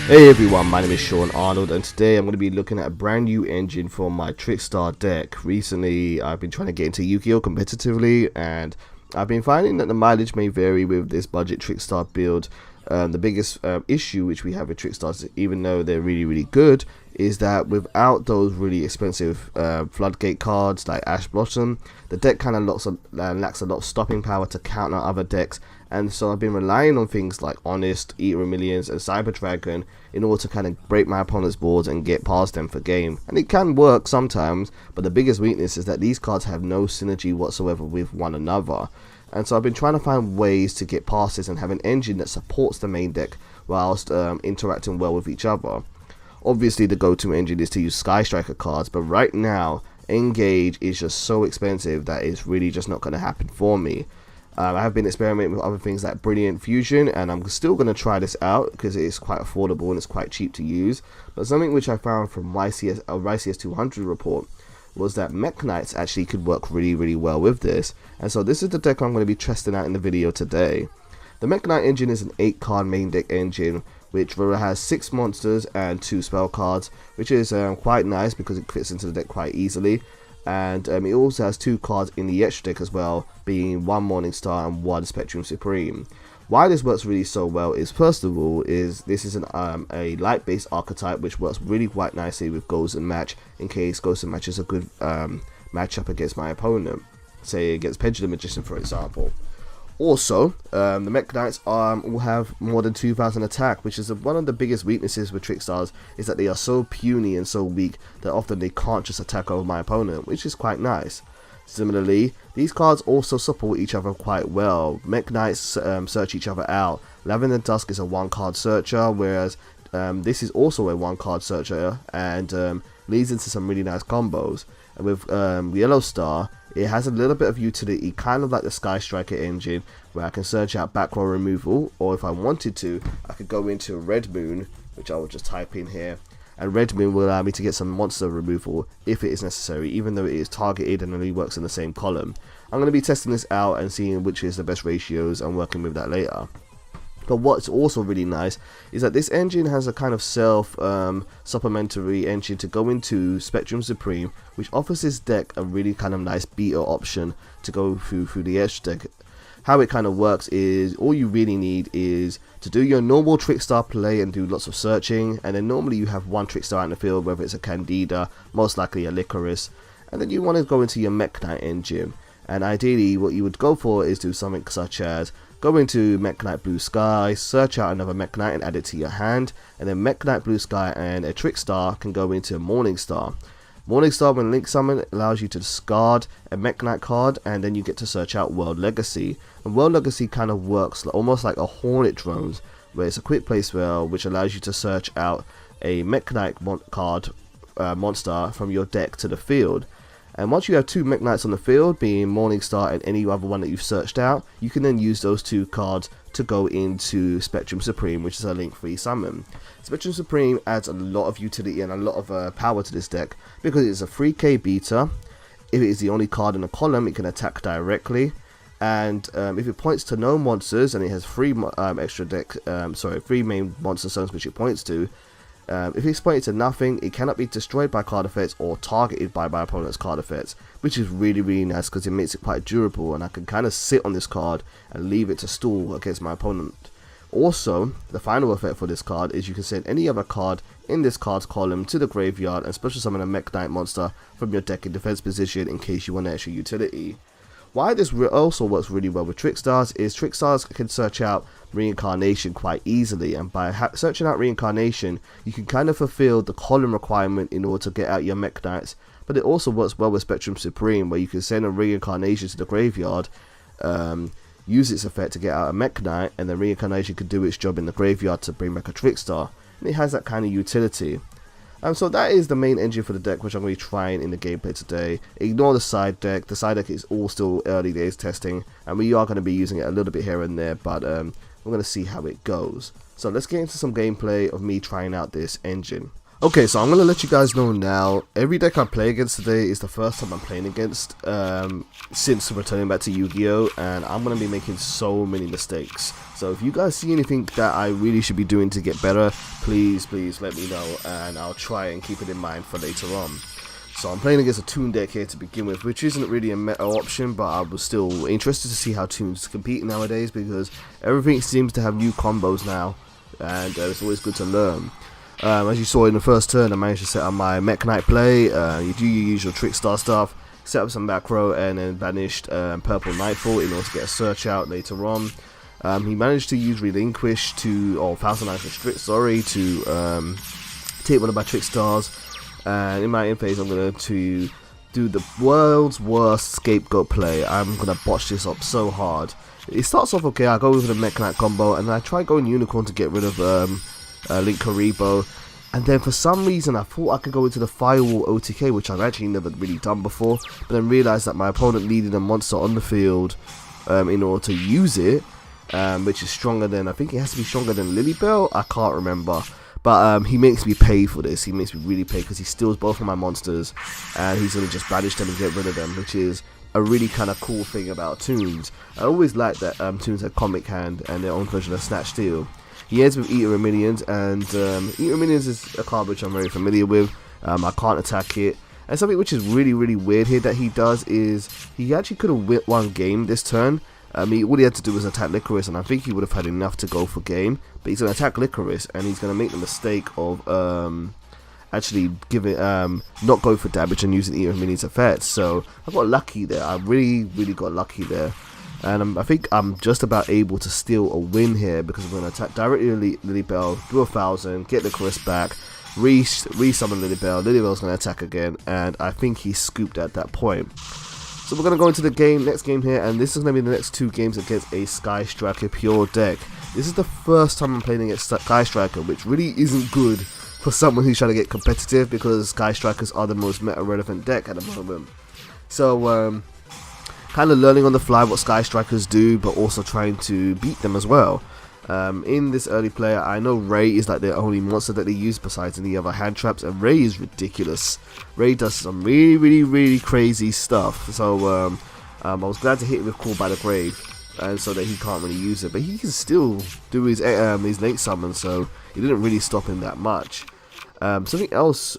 Hey everyone, my name is Sean Arnold and today I'm going to be looking at a brand new engine for my Trickstar deck. Recently I've been trying to get into Yu-Gi-Oh! Competitively and I've been finding that the mileage may vary with this budget Trickstar build. The biggest issue which we have with Trickstars, even though they're really good, is that without those really expensive floodgate cards like Ash Blossom, the deck kind of lacks a lot of stopping power to counter other decks. And so I've been relying on things like Honest, Eater of Millions and Cyber Dragon in order to kind of break my opponent's boards and get past them for game. And it can work sometimes, but the biggest weakness is that these cards have no synergy whatsoever with one another. And so I've been trying to find ways to get past this and have an engine that supports the main deck whilst interacting well with each other. Obviously the go-to engine is to use Sky Striker cards, but right now Engage is just so expensive that it's really just not going to happen for me. I have been experimenting with other things like Brilliant Fusion, and I'm still going to try this out because it is quite affordable and it's quite cheap to use. But something which I found from YCS 200 report was that Mekk-Knights actually could work really well with this. And so this is the deck I'm going to be testing out in the video today. The Mekk-Knight engine is an 8-card main deck engine which has 6 monsters and 2 spell cards, which is quite nice because it fits into the deck quite easily. And it also has 2 cards in the extra deck as well, being 1 Morningstar and 1 Spectrum Supreme. Why this works really so well is, first of all, this is a light based archetype which works really quite nicely with Ghost and Match in case Ghost and Match is a good matchup against my opponent, say against Pendulum Magician for example. Also, the Mekk-Knights will have more than 2000 attack, which is one of the biggest weaknesses with Trickstars, is that they are so puny and so weak that often they can't just attack over my opponent, which is quite nice. Similarly, these cards also support each other quite well. Mekk-Knights search each other out. Lavender Dusk is a 1-card searcher, whereas this is also a 1-card searcher and leads into some really nice combos. And with Yellow Star, it has a little bit of utility, kind of like the Sky Striker engine, where I can search out back row removal, or if I wanted to, I could go into Red Moon, which I will just type in here, and Red Moon will allow me to get some monster removal if it is necessary, even though it is targeted and only works in the same column. I'm going to be testing this out and seeing which is the best ratios and working with that later. But what's also really nice is that this engine has a kind of supplementary engine to go into Spectrum Supreme, which offers this deck a really kind of nice beta option to go through the edge deck. How it kind of works is all you really need is to do your normal Trickstar play and do lots of searching, and then normally you have 1 Trickstar in the field, whether it's a Candida, most likely a Licorice, and then you want to go into your Mekk-Knight engine. And ideally what you would go for is do something such as go into Mekk-Knight Blue Sky, search out another Mekk-Knight and add it to your hand, and then Mekk-Knight Blue Sky and a Trickstar can go into Morningstar. Morningstar, when link summon, allows you to discard a Mekk-Knight card, and then you get to search out World Legacy. And World Legacy kind of works almost like a Hornet Drones, where it's a quick play spell which allows you to search out a Mekk-Knight monster from your deck to the field. And once you have 2 Mekk-Knights on the field, being Morningstar and any other one that you've searched out, you can then use those 2 cards to go into Spectrum Supreme, which is a link-free summon. Spectrum Supreme adds a lot of utility and a lot of power to this deck because it's a 3k beta. If it is the only card in a column, it can attack directly. And if it points to no monsters and it has 3 3 main monster zones which it points to, if it's pointed to nothing, it cannot be destroyed by card effects or targeted by my opponent's card effects, which is really nice because it makes it quite durable, and I can kind of sit on this card and leave it to stall against my opponent. Also, the final effect for this card is you can send any other card in this card's column to the graveyard and special summon a Mekk-Knight monster from your deck in defense position in case you want extra utility. Why this also works really well with Trickstars is Trickstars can search out Reincarnation quite easily, and by searching out Reincarnation you can kind of fulfill the column requirement in order to get out your Mekk-Knights. But it also works well with Spectrum Supreme, where you can send a Reincarnation to the graveyard, use its effect to get out a Mekk-Knight, and then Reincarnation can do its job in the graveyard to bring back a Trickstar, and it has that kind of utility. So that is the main engine for the deck, which I'm going to be trying in the gameplay today. Ignore the side deck. The side deck is all still early days testing, and we are going to be using it a little bit here and there, but we're going to see how it goes. So let's get into some gameplay of me trying out this engine. Okay, so I'm going to let you guys know now, every deck I play against today is the first time I'm playing against since returning back to Yu-Gi-Oh! And I'm going to be making so many mistakes. So if you guys see anything that I really should be doing to get better, please let me know, and I'll try and keep it in mind for later on. So I'm playing against a Toon deck here to begin with, which isn't really a meta option, but I was still interested to see how Toons compete nowadays, because everything seems to have new combos now, and it's always good to learn. As you saw in the first turn, I managed to set up my Mekk-Knight play. You do your usual Trickstar stuff, set up some macro, and then banished Purple Nightfall in order to get a search out later on. He managed to use Relinquish or Thousand Knife Restrict, sorry, to take one of my Trickstars. And in my end phase, I'm going to do the world's worst scapegoat play. I'm going to botch this up so hard. It starts off okay, I go with the Mekk-Knight combo, and I try going Unicorn to get rid of Link Karibo, and then for some reason I thought I could go into the Firewall OTK, which I've actually never really done before, but then realised that my opponent needed a monster on the field in order to use it, which is stronger than, I think it has to be stronger than Lilybell, I can't remember. But he makes me pay for this. He makes me really pay, because he steals both of my monsters and he's going to just banish them and get rid of them, which is a really kind of cool thing about Toons. I always like that Toons have Comic Hand and their own version of Snatch Steal. He ends with Eater of Minions, and Eater of Minions is a card which I'm very familiar with. I can't attack it. And something which is really weird here that he does is he actually could have won game this turn. All he had to do was attack Licorice, and I think he would have had enough to go for game. But he's going to attack Licorice, and he's going to make the mistake of actually giving not go for damage and using Eater of Minions effects. So I got lucky there. I really got lucky there. And I think I'm just about able to steal a win here, because I'm going to attack directly Lilybell, do 1,000, get Licorice back, re-summon Lilybell. Lilybell's going to attack again, and I think he's scooped at that point. So we're going to go into the next game here, and this is going to be the next 2 games against a Sky Striker pure deck. This is the first time I'm playing against Sky Striker, which really isn't good for someone who's trying to get competitive, because Sky Strikers are the most meta-relevant deck at the moment. So, kind of learning on the fly what Sky Strikers do, but also trying to beat them as well. In this early play, I know Ray is like the only monster that they use besides any other hand traps, and Ray is ridiculous. Ray does some really crazy stuff. So I was glad to hit him with Call by the Grave, and so that he can't really use it, but he can still do his late summon, so it didn't really stop him that much. Something else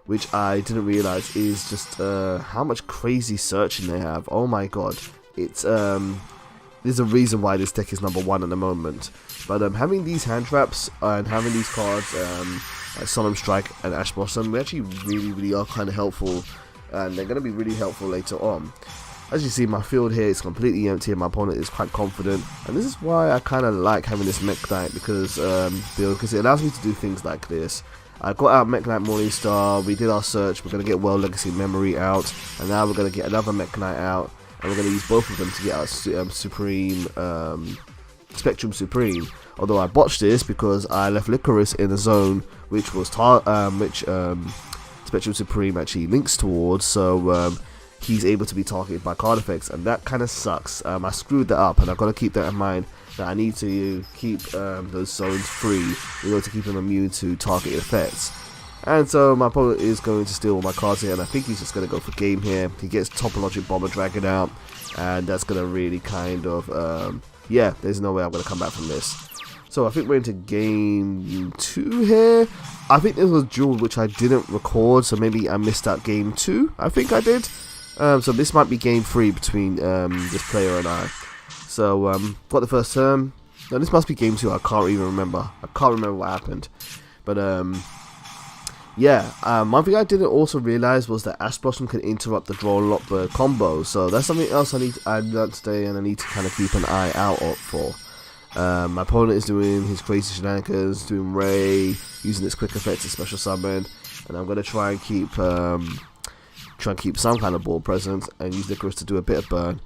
which I didn't realize is just how much crazy searching they have. Oh my god, it's there's a reason why this deck is #1 at the moment. But having these hand traps and having these cards like Solemn Strike and Ash Blossom, we actually really are kind of helpful, and they're going to be really helpful later on. As you see, my field here is completely empty and my opponent is quite confident, and this is why I kind of like having this Mekk-Knight, because it allows me to do things like this. I got out Mekk-Knight Morningstar, we did our search, we're going to get World Legacy Memory out, and now we're going to get another Mekk-Knight out, and we're going to use both of them to get our Spectrum Supreme. Although I botched this because I left Licorice in a zone which was Spectrum Supreme actually links towards, so he's able to be targeted by card effects, and that kind of sucks. I screwed that up, and I've got to keep that in mind, that I need to keep those zones free in order to keep them immune to targeted effects. And so my opponent is going to steal all my cards here, and I think he's just going to go for game here. He gets Topologic Bomber Dragon out, and that's going to really kind of, yeah, there's no way I'm going to come back from this. So I think we're into game 2 here. I think this was a duel which I didn't record, so maybe I missed out game 2. I think I did. So this might be game 3 between this player and I. So got the first turn. No, this must be game 2. I can't even remember. I can't remember what happened. But yeah, one thing I didn't also realize was that Ash Blossom can interrupt the Draw Lockbird combo. So that's something else I learned today, and I need to kind of keep an eye out for. My opponent is doing his crazy shenanigans, doing Ray, using its quick effect to special summon, and I'm gonna try and keep some kind of ball presence and use Licorice to do a bit of burn.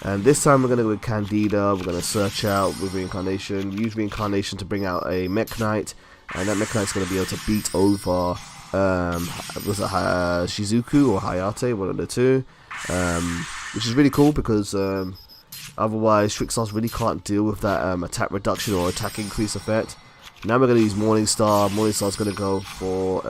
And this time we're gonna go with Candida. We're gonna search out with Reincarnation, use Reincarnation to bring out a Mekk-Knight, and that Mekk-Knight's gonna be able to beat over was it Shizuku or Hayate, one of the two, which is really cool because otherwise Trickstars really can't deal with that attack reduction or attack increase effect. Now we're going to use Morningstar. Morningstar's going to go for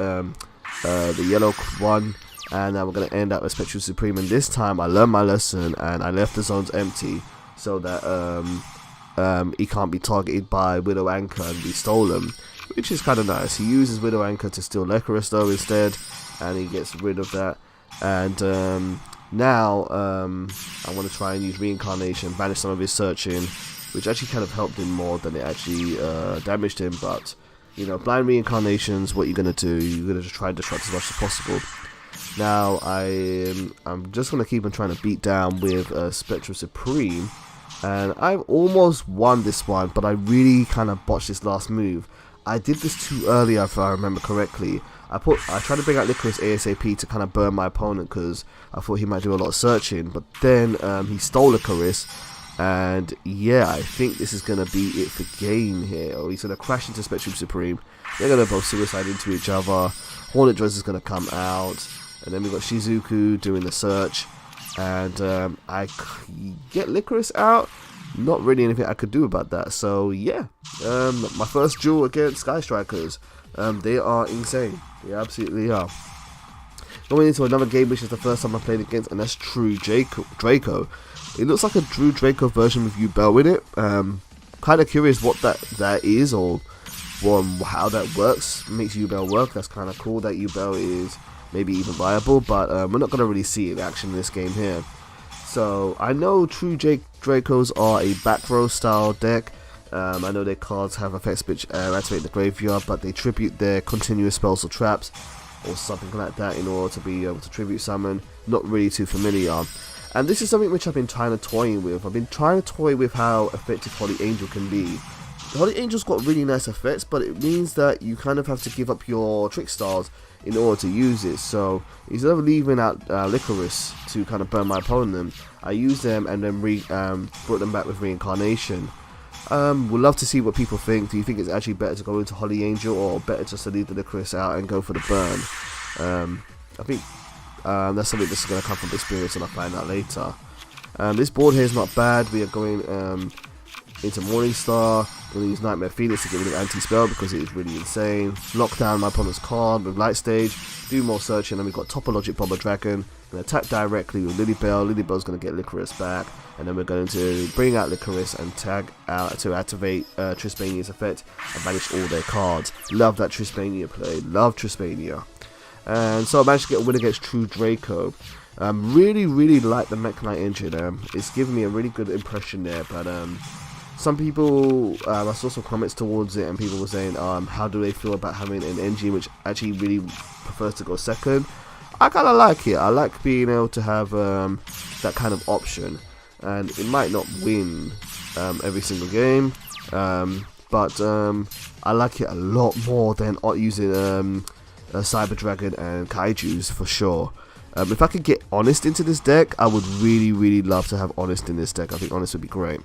the yellow one. And now we're going to end up with Spectral Supreme. And this time I learned my lesson and I left the zones empty so that he can't be targeted by Widow Anchor and be stolen, which is kind of nice. He uses Widow Anchor to steal Licorice though instead, and he gets rid of that. And now I want to try and use Reincarnation, banish some of his searching, which actually kind of helped him more than it actually damaged him. But you know, blind Reincarnations, what you're going to do, you're going to try and disrupt as much as possible. Now I'm just going to keep on trying to beat down with Spectral Supreme, and I've almost won this one, but I really kind of botched this last move. I did this too early, if I remember correctly. I tried to bring out Licorice ASAP to kind of burn my opponent because I thought he might do a lot of searching, but then he stole Licorice, and yeah, I think this is going to be it for game here. Or he's going to crash into Spectral Supreme. They're going to both suicide into each other. Hornet Dress is going to come out. And then we've got Shizuku doing the search. And I get Licorice out. Not really anything I could do about that. So yeah, my first duel against Sky Strikers. They are insane. They absolutely are. Going into another game, which is the first time I played against, and that's True Draco. It looks like a True Draco version with Ubel in it. Kind of curious what that is, or how that works. Makes Ubel work. That's kind of cool that Ubel is maybe even viable, but we're not going to really see it in action in this game here. So I know True Dracos are a back row style deck. I know their cards have effects which activate the graveyard, but they tribute their continuous spells or traps or something like that in order to be able to tribute summon. Not really too familiar. And this is something which I've been trying to toy with. I've been trying to toy with how effective Holy Angel can be. Holy Angel's got really nice effects, but it means that you kind of have to give up your Trickstars in order to use it. So instead of leaving out Licorice to kind of burn my opponent, I use them and then brought them back with Reincarnation. Would love to see what people think. Do you think it's actually better to go into Holy Angel, or better just to leave the Licorice out and go for the burn? I think that's something that's going to come from experience, and I'll find out later. This board here is not bad. We are going into Morningstar. I'm going to use Nightmare Phoenix to get rid of anti-spell because it is really insane. Lock down my opponent's card with Light Stage, do more searching, and we've got Topologic Bomber Dragon. Going to attack directly with Lilybell. Lilybell's going to get Licorice back, and then we're going to bring out Licorice and tag out to activate Trispania's effect and banish all their cards. Love that Trispania play. Love Trispania. And so I managed to get a win against True Draco. Really like the Mekk-Knight engine. It's giving me a really good impression there, but some people, I saw some comments towards it, and people were saying, how do they feel about having an engine which actually really prefers to go second? I kind of like it. I like being able to have that kind of option, and it might not win every single game, but I like it a lot more than using Cyber Dragon and Kaijus for sure. If I could get Honest into this deck, I would really love to have Honest in this deck. I think Honest would be great.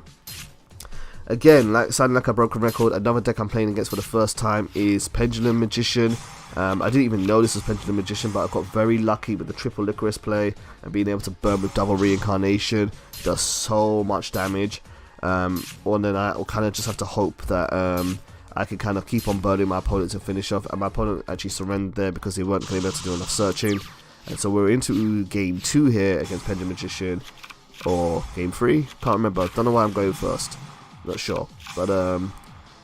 Again, sounding like a broken record, another deck I'm playing against for the first time is Pendulum Magician. I didn't even know this was Pendulum Magician, but I got very lucky with the triple Licorice play and being able to burn with double Reincarnation. It does so much damage. And then I will kind of just have to hope that I can kind of keep on burning my opponent to finish off. And my opponent actually surrendered there because they weren't going to be able to do enough searching. And so we're into game 2 here against Pendulum Magician. Or game 3? Can't remember. Don't know why I'm going first. Not sure, but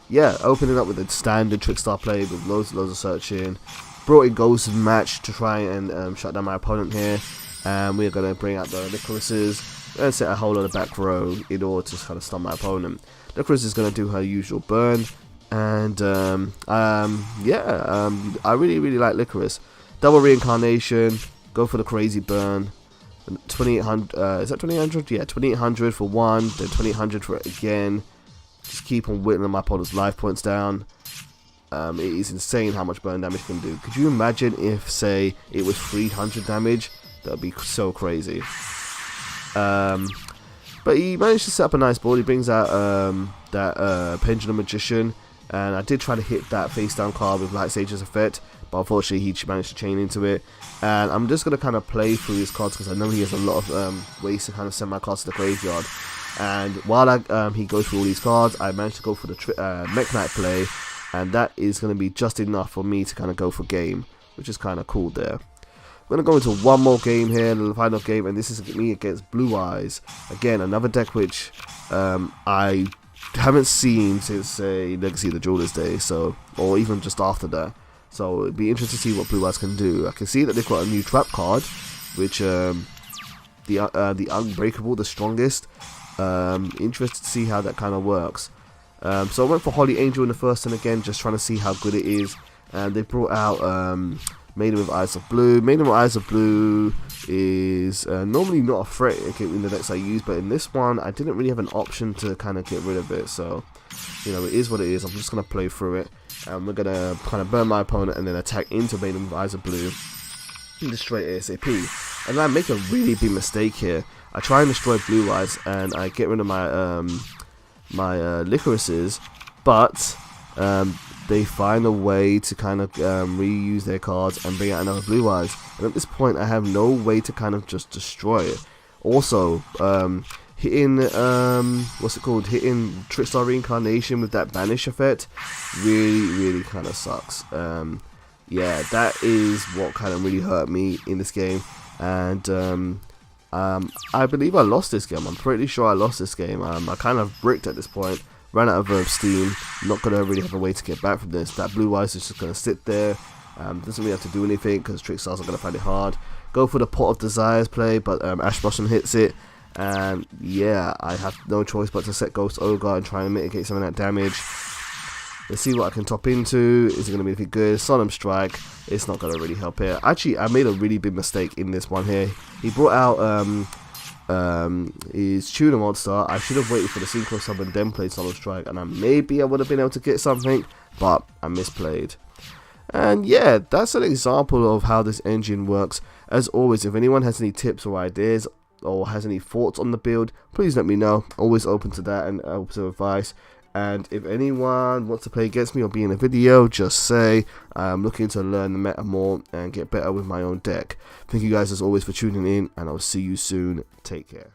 yeah, opening up with a standard Trickstar play with loads of searching. Brought in Ghost Match to try and shut down my opponent here, and we're going to bring out the Licorices and set a whole lot of back row in order to kind of stun my opponent. Licorice is going to do her usual burn, and yeah, I really like Licorice. Double Reincarnation, go for the crazy burn. 2800, is that 2800? Yeah, 2800 for one, then 2800 for it again. Just keep on whittling my opponent's life points down. It is insane how much burn damage can do. Could you imagine if, say, it was 300 damage? That would be so crazy. But he managed to set up a nice board. He brings out that Pendulum Magician, and I did try to hit that face down card with Light Sage's effect, but unfortunately he managed to chain into it. And I'm just going to kind of play through his cards because I know he has a lot of ways to kind of send my cards to the graveyard. And while he goes through all these cards, I managed to go for the Mekk-Knight play and that is going to be just enough for me to kind of go for game, which is kind of cool there. We're going to go into one more game here, the final game, and this is me against Blue Eyes. Again, another deck which I haven't seen since, say, Legacy of the Jewelers Day, so, or even just after that. So it'd be interesting to see what Blue Eyes can do. I can see that they've got a new trap card, which the Unbreakable, the strongest. Interested to see how that kind of works. So I went for Holy Angel in the first turn again, just trying to see how good it is. And they brought out Maiden with Eyes of Blue. Maiden with Eyes of Blue is normally not a threat in the decks I use, but in this one I didn't really have an option to kind of get rid of it. So, you know, it is what it is. I'm just going to play through it. And we're going to kind of burn my opponent and then attack into Maiden with Eyes of Blue in the straight ASAP. And I make a really big mistake here. I try and destroy Blue Eyes and I get rid of my my Licorices, but they find a way to kind of reuse their cards and bring out another Blue Eyes. And at this point, I have no way to kind of just destroy it. Also, hitting what's it called? Hitting Trickstar Reincarnation with that banish effect really kind of sucks. Yeah, that is what kind of really hurt me in this game. And I believe I lost this game. I'm pretty sure I lost this game. I kind of bricked at this point. Ran out of steam. Not going to really have a way to get back from this. That Blue Eyes is just going to sit there. Doesn't really have to do anything because Trickstars are going to find it hard. Go for the Pot of Desires play, but Ash Blossom hits it. And yeah, I have no choice but to set Ghost Ogre and try and mitigate some of that damage. Let's see what I can top into. Is it going to be anything good? Solemn Strike. It's not going to really help here. Actually, I made a really big mistake in this one here. He brought out his Tuna Monster. I should have waited for the Synchro Sub and then played Solemn Strike, and maybe I would have been able to get something, but I misplayed. And yeah, that's an example of how this engine works. As always, if anyone has any tips or ideas or has any thoughts on the build, please let me know. Always open to that and open to advice. And if anyone wants to play against me or be in a video, just say. I'm looking to learn the meta more and get better with my own deck. Thank you guys as always for tuning in, and I'll see you soon. Take care.